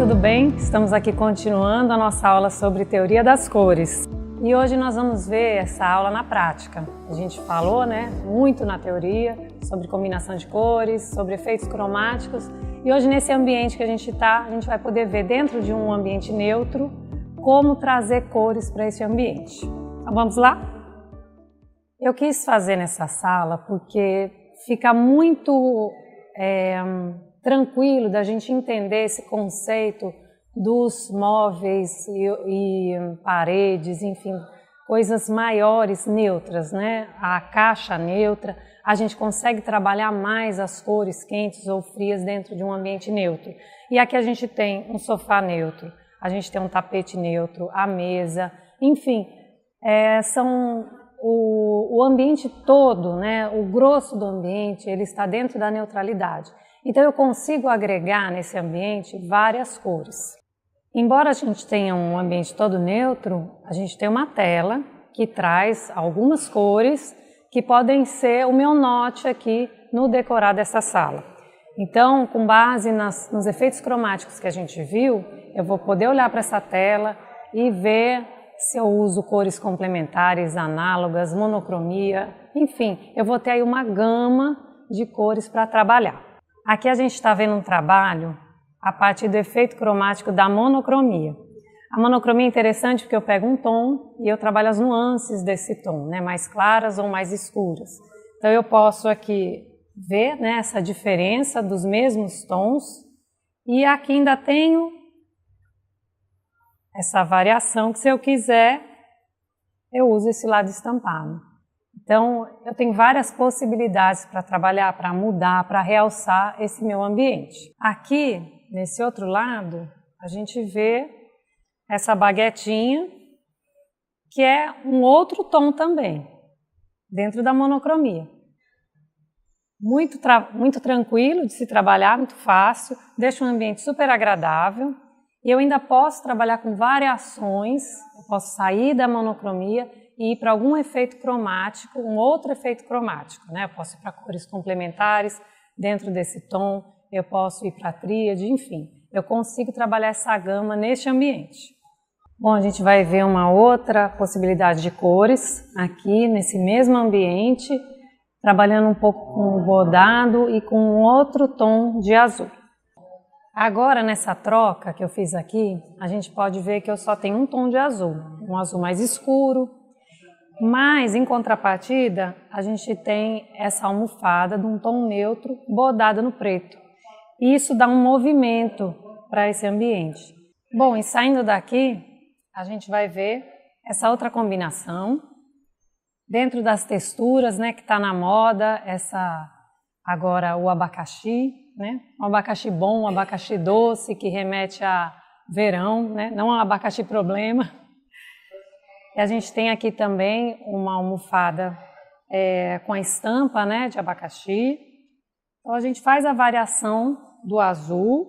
tudo bem? Estamos aqui continuando a nossa aula sobre teoria das cores. E hoje nós vamos ver essa aula na prática. A gente falou, muito na teoria sobre combinação de cores, sobre efeitos cromáticos. E hoje nesse ambiente que a gente está, a gente vai poder ver dentro de um ambiente neutro como trazer cores para esse ambiente. Então vamos lá? Eu quis fazer nessa sala porque fica muito tranquilo da gente entender esse conceito dos móveis e paredes, enfim, coisas maiores, neutras, A caixa neutra, a gente consegue trabalhar mais as cores quentes ou frias dentro de um ambiente neutro. E aqui a gente tem um sofá neutro, a gente tem um tapete neutro, a mesa, enfim, o ambiente todo, o grosso do ambiente, ele está dentro da neutralidade. Então eu consigo agregar nesse ambiente várias cores. Embora a gente tenha um ambiente todo neutro, a gente tem uma tela que traz algumas cores que podem ser o meu norte aqui no decorar dessa sala. Então, com base nos efeitos cromáticos que a gente viu, eu vou poder olhar para essa tela e ver se eu uso cores complementares, análogas, monocromia, enfim, eu vou ter aí uma gama de cores para trabalhar. Aqui a gente está vendo um trabalho a partir do efeito cromático da monocromia. A monocromia é interessante porque eu pego um tom e eu trabalho as nuances desse tom, mais claras ou mais escuras. Então eu posso aqui ver essa diferença dos mesmos tons e aqui ainda tenho essa variação que, se eu quiser, eu uso esse lado estampado. Então, eu tenho várias possibilidades para trabalhar, para mudar, para realçar esse meu ambiente. Aqui, nesse outro lado, a gente vê essa baguetinha, que é um outro tom também, dentro da monocromia. Muito tranquilo de se trabalhar, muito fácil, deixa um ambiente super agradável. E eu ainda posso trabalhar com variações, eu posso sair da monocromia e ir para algum efeito cromático, um outro efeito cromático, Eu posso ir para cores complementares dentro desse tom, eu posso ir para a tríade, enfim, eu consigo trabalhar essa gama neste ambiente. Bom, a gente vai ver uma outra possibilidade de cores aqui nesse mesmo ambiente, trabalhando um pouco com o bordado e com um outro tom de azul. Agora, nessa troca que eu fiz aqui, a gente pode ver que eu só tenho um tom de azul, um azul mais escuro, mas, em contrapartida, a gente tem essa almofada de um tom neutro bordada no preto. E isso dá um movimento para esse ambiente. Bom, e saindo daqui, a gente vai ver essa outra combinação, dentro das texturas, que está na moda, agora o abacaxi, um abacaxi bom, um abacaxi doce, que remete a verão, não a abacaxi problema. E a gente tem aqui também uma almofada com a estampa de abacaxi. Então a gente faz a variação do azul,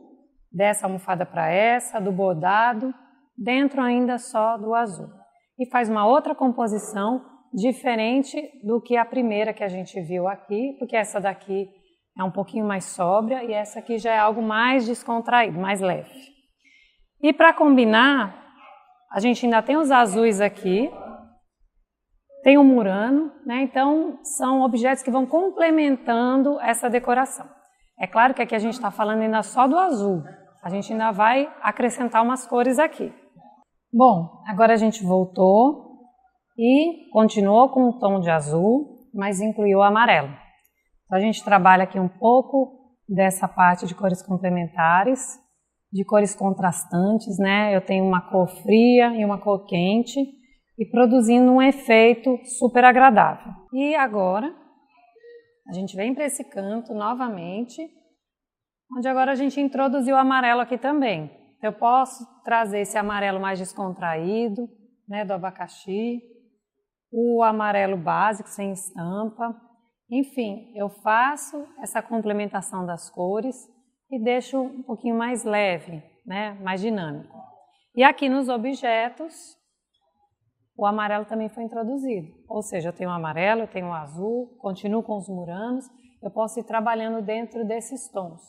dessa almofada para essa, do bordado, dentro ainda só do azul. E faz uma outra composição diferente do que a primeira que a gente viu aqui, porque essa daqui é um pouquinho mais sóbria e essa aqui já é algo mais descontraído, mais leve. E para combinar, a gente ainda tem os azuis aqui, tem o murano, Então são objetos que vão complementando essa decoração. É claro que aqui a gente está falando ainda só do azul, a gente ainda vai acrescentar umas cores aqui. Bom, agora a gente voltou e continuou com o tom de azul, mas incluiu o amarelo. Então a gente trabalha aqui um pouco dessa parte de cores complementares, de cores contrastantes, Eu tenho uma cor fria e uma cor quente e produzindo um efeito super agradável. E agora a gente vem para esse canto novamente, onde agora a gente introduziu o amarelo aqui também. Eu posso trazer esse amarelo mais descontraído, do abacaxi, o amarelo básico sem estampa. Enfim, eu faço essa complementação das cores e deixo um pouquinho mais leve, mais dinâmico. E aqui nos objetos, o amarelo também foi introduzido. Ou seja, eu tenho o amarelo, eu tenho o azul, continuo com os muranos, eu posso ir trabalhando dentro desses tons.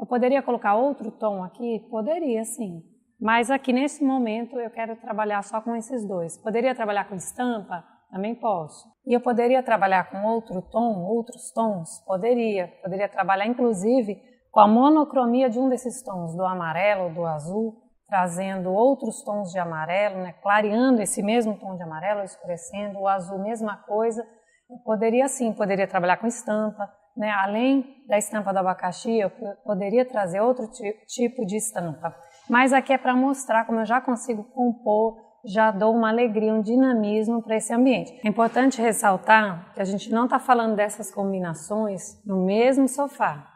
Eu poderia colocar outro tom aqui? Poderia, sim. Mas aqui nesse momento eu quero trabalhar só com esses dois. Poderia trabalhar com estampa? Também posso. E eu poderia trabalhar com outro tom, outros tons? Poderia. Poderia trabalhar inclusive com a monocromia de um desses tons, do amarelo, do azul, trazendo outros tons de amarelo, né? Clareando esse mesmo tom de amarelo, escurecendo, o azul, mesma coisa. Eu poderia sim, poderia trabalhar com estampa, né? Além da estampa do abacaxi, eu poderia trazer outro tipo de estampa. Mas aqui é para mostrar como eu já consigo compor, já dou uma alegria, um dinamismo para esse ambiente. É importante ressaltar que a gente não está falando dessas combinações no mesmo sofá.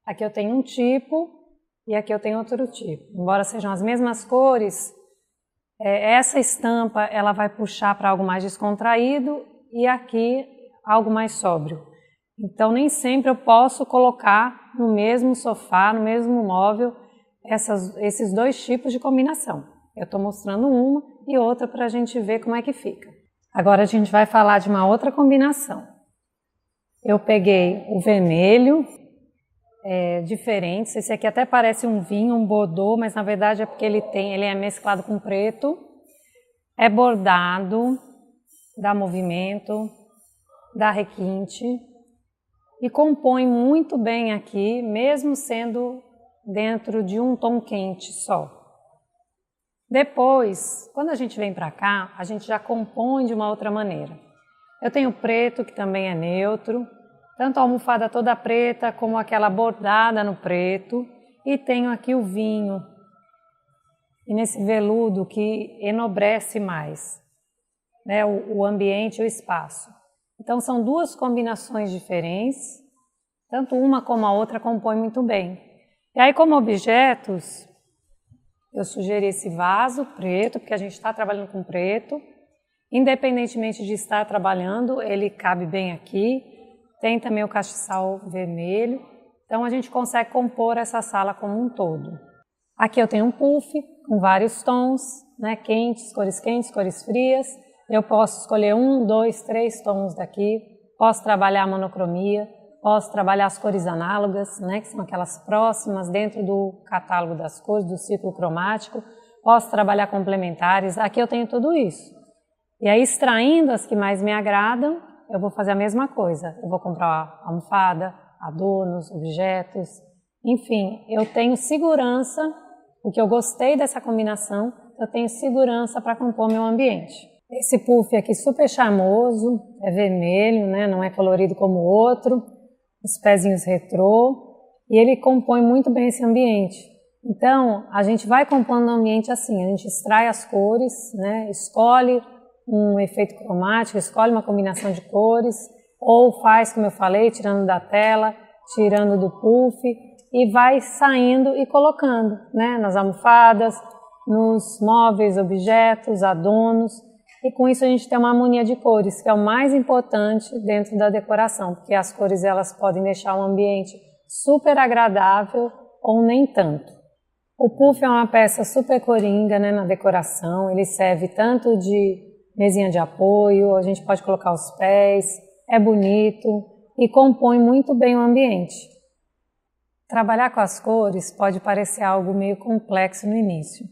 Aqui eu tenho um tipo e aqui eu tenho outro tipo. Embora sejam as mesmas cores, essa estampa ela vai puxar para algo mais descontraído e aqui algo mais sóbrio. Então nem sempre eu posso colocar no mesmo sofá, no mesmo móvel, esses dois tipos de combinação. Eu estou mostrando uma e outra para a gente ver como é que fica. Agora a gente vai falar de uma outra combinação. Eu peguei o vermelho, diferentes. Esse aqui até parece um vinho, um bordeaux, mas na verdade é porque ele é mesclado com preto. É bordado, dá movimento, dá requinte e compõe muito bem aqui, mesmo sendo dentro de um tom quente só. Depois, quando a gente vem para cá, a gente já compõe de uma outra maneira. Eu tenho preto, que também é neutro, tanto a almofada toda preta como aquela bordada no preto, e tenho aqui o vinho, e nesse veludo que enobrece mais, né, o ambiente e o espaço. Então são duas combinações diferentes, tanto uma como a outra compõem muito bem. E aí, como objetos, eu sugeri esse vaso preto, porque a gente está trabalhando com preto. Independentemente de estar trabalhando, ele cabe bem aqui. Tem também o castiçal vermelho. Então, a gente consegue compor essa sala como um todo. Aqui eu tenho um puff com vários tons, né, quentes, cores frias. Eu posso escolher 1, 2, 3 tons daqui. Posso trabalhar a monocromia. Posso trabalhar as cores análogas, né, que são aquelas próximas dentro do catálogo das cores, do ciclo cromático. Posso trabalhar complementares. Aqui eu tenho tudo isso. E aí, extraindo as que mais me agradam, eu vou fazer a mesma coisa. Eu vou comprar almofada, adornos, objetos. Enfim, eu tenho segurança, porque eu gostei dessa combinação, eu tenho segurança para compor meu ambiente. Esse puff aqui super charmoso, é vermelho, né, não é colorido como o outro. Os pezinhos retrô, e ele compõe muito bem esse ambiente. Então, a gente vai compondo o ambiente assim, a gente extrai as cores, né, escolhe um efeito cromático, escolhe uma combinação de cores, ou faz, como eu falei, tirando da tela, tirando do puff, e vai saindo e colocando, né, nas almofadas, nos móveis, objetos, adornos, e com isso a gente tem uma harmonia de cores, que é o mais importante dentro da decoração, porque as cores elas podem deixar um ambiente super agradável ou nem tanto. O puff é uma peça super coringa, né, na decoração, ele serve tanto de mesinha de apoio, a gente pode colocar os pés, é bonito e compõe muito bem o ambiente. Trabalhar com as cores pode parecer algo meio complexo no início,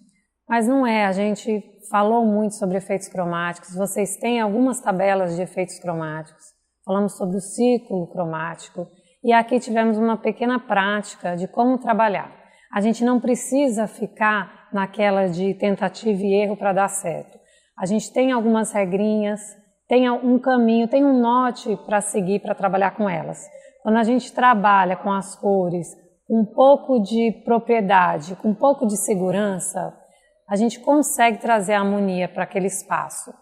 mas não é, a gente falou muito sobre efeitos cromáticos, vocês têm algumas tabelas de efeitos cromáticos, falamos sobre o ciclo cromático e aqui tivemos uma pequena prática de como trabalhar. A gente não precisa ficar naquela de tentativa e erro para dar certo. A gente tem algumas regrinhas, tem um caminho, tem um norte para seguir para trabalhar com elas. Quando a gente trabalha com as cores, com um pouco de propriedade, com um pouco de segurança, a gente consegue trazer a harmonia para aquele espaço.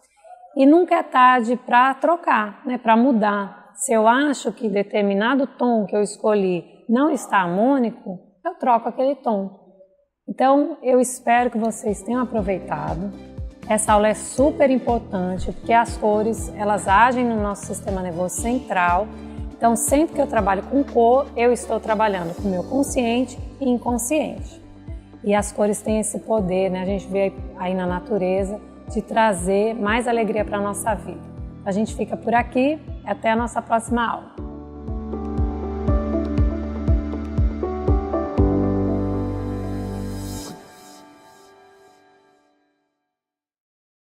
E nunca é tarde para trocar, né, para mudar. Se eu acho que determinado tom que eu escolhi não está harmônico, eu troco aquele tom. Então, eu espero que vocês tenham aproveitado. Essa aula é super importante, porque as cores, elas agem no nosso sistema nervoso central. Então, sempre que eu trabalho com cor, eu estou trabalhando com o meu consciente e inconsciente. E as cores têm esse poder, né? A gente vê aí na natureza, de trazer mais alegria para a nossa vida. A gente fica por aqui, até a nossa próxima aula.